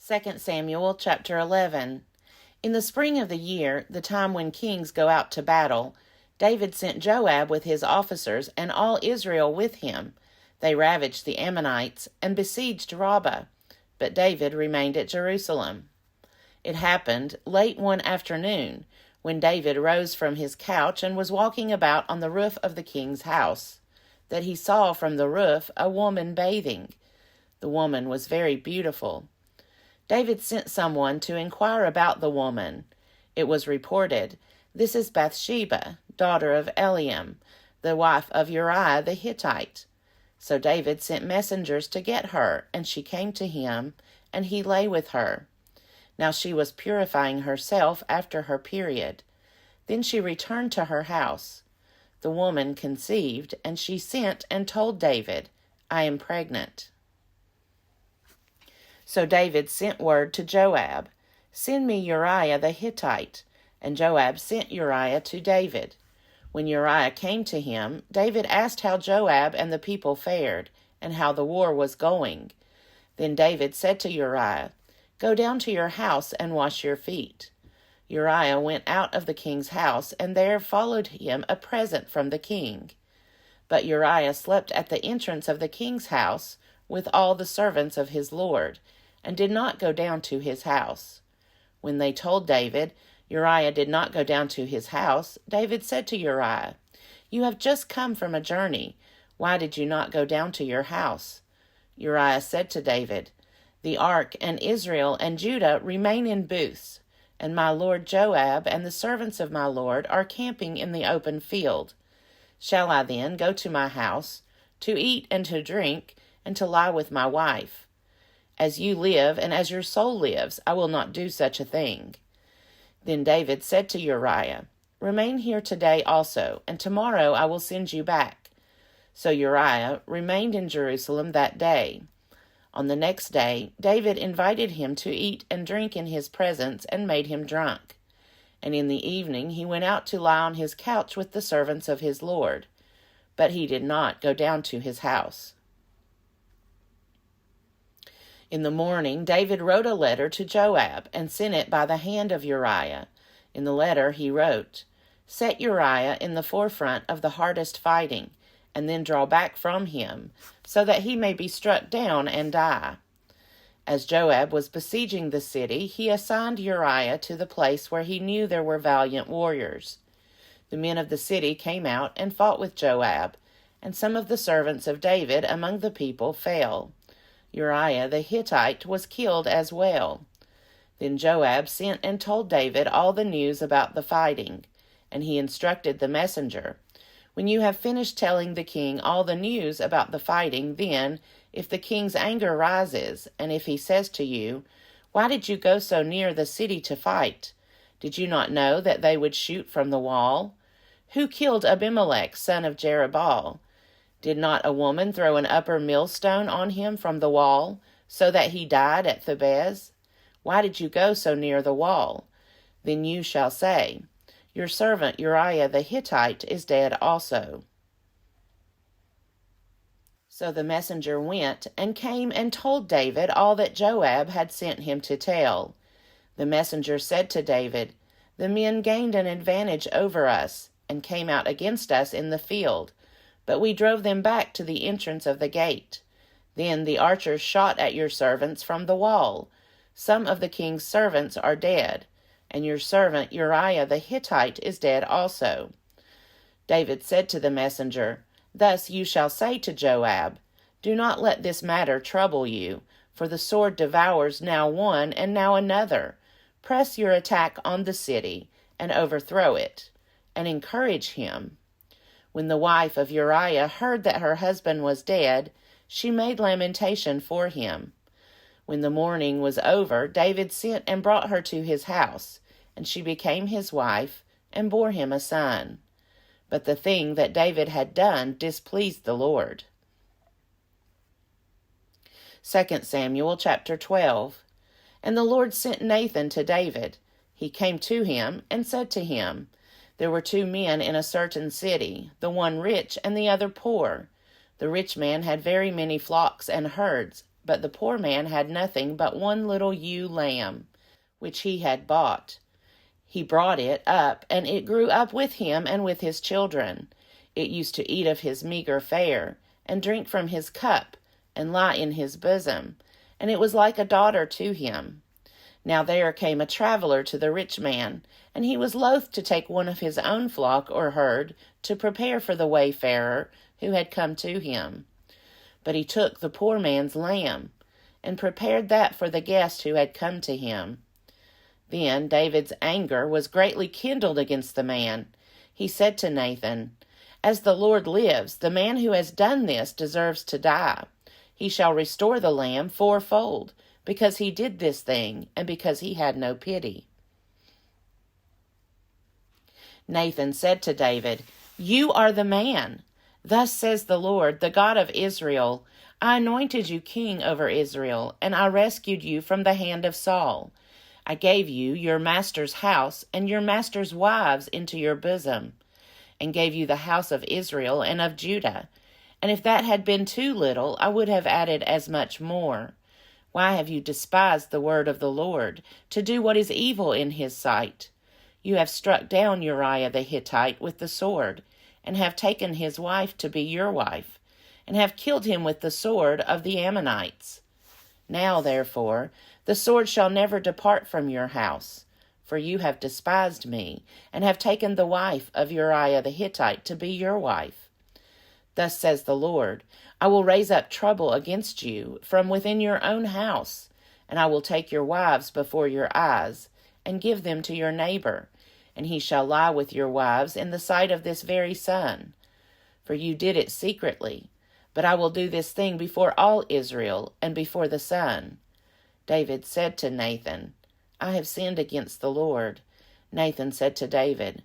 2 Samuel chapter 11. In the spring of the year, the time when kings go out to battle, David sent Joab with his officers and all Israel with him. They ravaged the Ammonites and besieged Rabbah, but David remained at Jerusalem. It happened late one afternoon, when David rose from his couch and was walking about on the roof of the king's house, that he saw from the roof a woman bathing. The woman was very beautiful. David sent someone to inquire about the woman. It was reported, "This is Bathsheba, daughter of Eliam, the wife of Uriah the Hittite." So David sent messengers to get her, and she came to him, and he lay with her. Now she was purifying herself after her period. Then she returned to her house. The woman conceived, and she sent and told David, "I am pregnant." So David sent word to Joab, "Send me Uriah the Hittite." And Joab sent Uriah to David. When Uriah came to him, David asked how Joab and the people fared, and how the war was going. Then David said to Uriah, "Go down to your house and wash your feet." Uriah went out of the king's house, and there followed him a present from the king. But Uriah slept at the entrance of the king's house with all the servants of his lord, and did not go down to his house. When they told David Uriah did not go down to his house, David said to Uriah, "You have just come from a journey. Why did you not go down to your house?" Uriah said to David, "The ark and Israel and Judah remain in booths, and my lord Joab and the servants of my lord are camping in the open field. Shall I then go to my house, to eat and to drink, and to lie with my wife? As you live and as your soul lives, I will not do such a thing." Then David said to Uriah, "Remain here today also, and tomorrow I will send you back." So Uriah remained in Jerusalem that day. On the next day, David invited him to eat and drink in his presence and made him drunk. And in the evening he went out to lie on his couch with the servants of his lord. But he did not go down to his house. In the morning, David wrote a letter to Joab and sent it by the hand of Uriah. In the letter he wrote, "Set Uriah in the forefront of the hardest fighting, and then draw back from him, so that he may be struck down and die." As Joab was besieging the city, he assigned Uriah to the place where he knew there were valiant warriors. The men of the city came out and fought with Joab, and some of the servants of David among the people fell. Uriah the Hittite was killed as well. Then Joab sent and told David all the news about the fighting, and he instructed the messenger, "When you have finished telling the king all the news about the fighting, then, if the king's anger rises, and if he says to you, 'Why did you go so near the city to fight? Did you not know that they would shoot from the wall? Who killed Abimelech, son of Jerubbaal? Did not a woman throw an upper millstone on him from the wall, so that he died at Thebez? Why did you go so near the wall?' Then you shall say, 'Your servant Uriah the Hittite is dead also.'" So the messenger went and came and told David all that Joab had sent him to tell. The messenger said to David, "The men gained an advantage over us, and came out against us in the field, but we drove them back to the entrance of the gate. Then the archers shot at your servants from the wall. Some of the king's servants are dead, and your servant Uriah the Hittite is dead also." David said to the messenger, "Thus you shall say to Joab, 'Do not let this matter trouble you, for the sword devours now one and now another. Press your attack on the city, and overthrow it, and encourage him.'" When the wife of Uriah heard that her husband was dead, she made lamentation for him. When the mourning was over, David sent and brought her to his house, and she became his wife, and bore him a son. But the thing that David had done displeased the Lord. 2 Samuel chapter 12. And the Lord sent Nathan to David. He came to him and said to him, "There were two men in a certain city, the one rich and the other poor. The rich man had very many flocks and herds, but the poor man had nothing but one little ewe lamb, which he had bought. He brought it up, and it grew up with him and with his children. It used to eat of his meager fare, and drink from his cup, and lie in his bosom, and it was like a daughter to him. Now there came a traveler to the rich man, and he was loath to take one of his own flock or herd to prepare for the wayfarer who had come to him. But he took the poor man's lamb, and prepared that for the guest who had come to him. Then David's anger was greatly kindled against the man. He said to Nathan, "As the Lord lives, the man who has done this deserves to die. He shall restore the lamb fourfold, because he did this thing, and because he had no pity." Nathan said to David, "You are the man. Thus says the Lord, the God of Israel, I anointed you king over Israel, and I rescued you from the hand of Saul. I gave you your master's house and your master's wives into your bosom, and gave you the house of Israel and of Judah. And if that had been too little, I would have added as much more. Why have you despised the word of the Lord, to do what is evil in his sight? You have struck down Uriah the Hittite with the sword, and have taken his wife to be your wife, and have killed him with the sword of the Ammonites. Now, therefore, the sword shall never depart from your house, for you have despised me, and have taken the wife of Uriah the Hittite to be your wife. Thus says the Lord, I will raise up trouble against you from within your own house, and I will take your wives before your eyes, and give them to your neighbor, and he shall lie with your wives in the sight of this very sun. For you did it secretly, but I will do this thing before all Israel, and before the sun." David said to Nathan, "I have sinned against the Lord." Nathan said to David,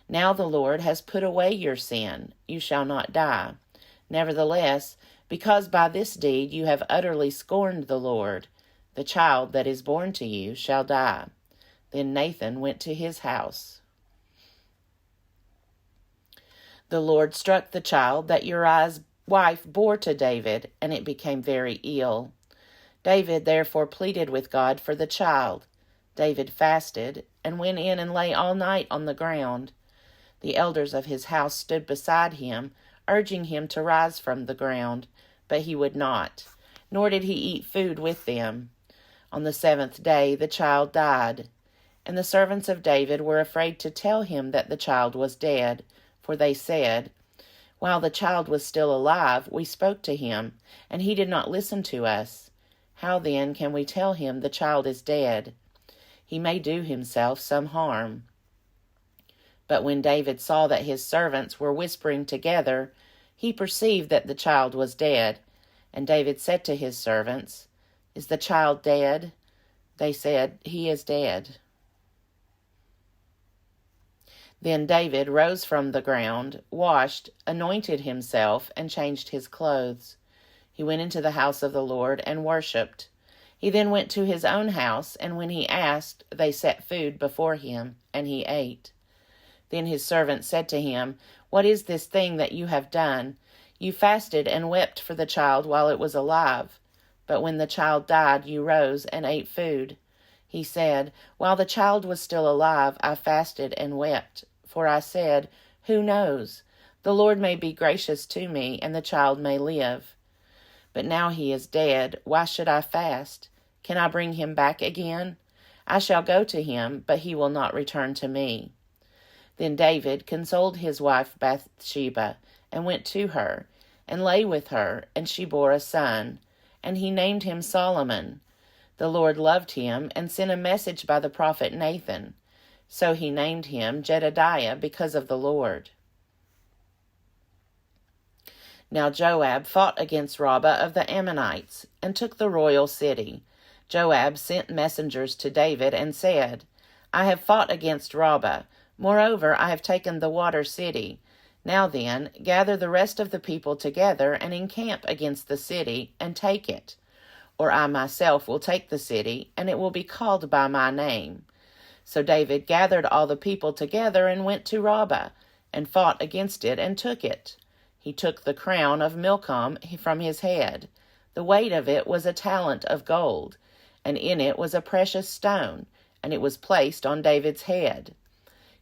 "Now the Lord has put away your sin. You shall not die. Nevertheless, because by this deed you have utterly scorned the Lord, the child that is born to you shall die." Then Nathan went to his house. The Lord struck the child that Uriah's wife bore to David, and it became very ill. David therefore pleaded with God for the child. David fasted, and went in and lay all night on the ground. The elders of his house stood beside him, urging him to rise from the ground, but he would not, nor did he eat food with them. On the 7th day the child died, and the servants of David were afraid to tell him that the child was dead, for they said, "While the child was still alive, we spoke to him, and he did not listen to us. How then can we tell him the child is dead? He may do himself some harm." But when David saw that his servants were whispering together, he perceived that the child was dead. And David said to his servants, "Is the child dead?" They said, "He is dead." Then David rose from the ground, washed, anointed himself, and changed his clothes. He went into the house of the Lord and worshipped. He then went to his own house, and when he asked, they set food before him, and he ate. Then his servant said to him, "What is this thing that you have done? You fasted and wept for the child while it was alive. But when the child died, you rose and ate food." He said, "While the child was still alive, I fasted and wept. For I said, 'Who knows? The Lord may be gracious to me, and the child may live.' But now he is dead. Why should I fast? Can I bring him back again? I shall go to him, but he will not return to me." Then David consoled his wife Bathsheba, and went to her, and lay with her, and she bore a son, and he named him Solomon. The Lord loved him, and sent a message by the prophet Nathan. So he named him Jedediah because of the Lord. Now Joab fought against Rabbah of the Ammonites, and took the royal city. Joab sent messengers to David, and said, "I have fought against Rabbah. Moreover, I have taken the water city. Now then, gather the rest of the people together, and encamp against the city, and take it. Or I myself will take the city, and it will be called by my name." So David gathered all the people together, and went to Rabbah, and fought against it, and took it. He took the crown of Milcom from his head, The weight of it was a talent of gold, and in it was a precious stone, and it was placed on David's head.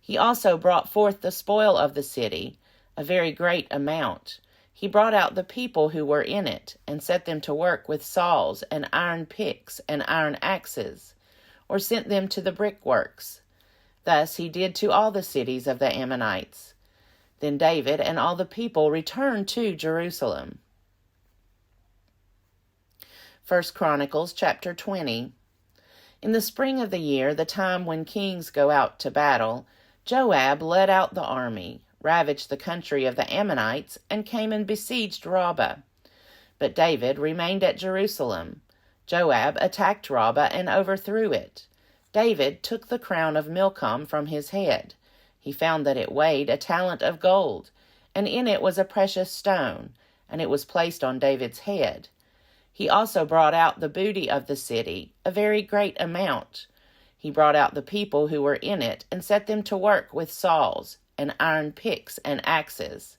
He also brought forth the spoil of the city, a very great amount. He brought out the people who were in it, and set them to work with saws and iron picks and iron axes, or sent them to the brickworks. Thus he did to all the cities of the Ammonites. Then David and all the people returned to Jerusalem. 1 Chronicles chapter 20. In the spring of the year, the time when kings go out to battle, Joab led out the army, ravaged the country of the Ammonites, and came and besieged Rabbah. But David remained at Jerusalem. Joab attacked Rabbah and overthrew it. David took the crown of Milcom from his head. He found that it weighed a talent of gold, and in it was a precious stone, and it was placed on David's head. He also brought out the booty of the city, a very great amount. He brought out the people who were in it, and set them to work with saws, and iron picks and axes.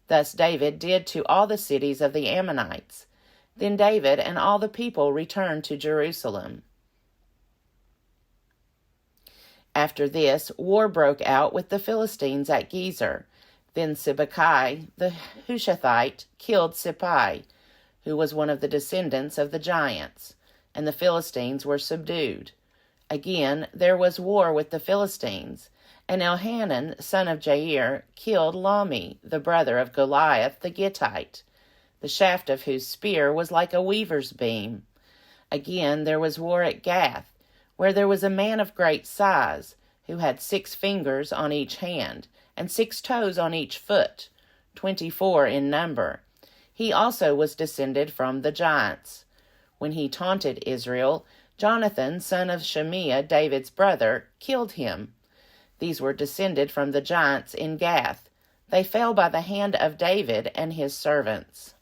Thus David did to all the cities of the Ammonites. Then David and all the people returned to Jerusalem. After this, war broke out with the Philistines at Gezer. Then Sibbecai the Hushathite killed Sippai, who was one of the descendants of the giants, and the Philistines were subdued. Again there was war with the Philistines, and Elhanan, son of Jair, killed Lahmi, the brother of Goliath the Gittite, the shaft of whose spear was like a weaver's beam. Again there was war at Gath, where there was a man of great size, who had 6 fingers on each hand, and 6 toes on each foot, 24 in number. He also was descended from the giants. When he taunted Israel, Jonathan, son of Shemiah, David's brother, killed him. These were descended from the giants in Gath. They fell by the hand of David and his servants.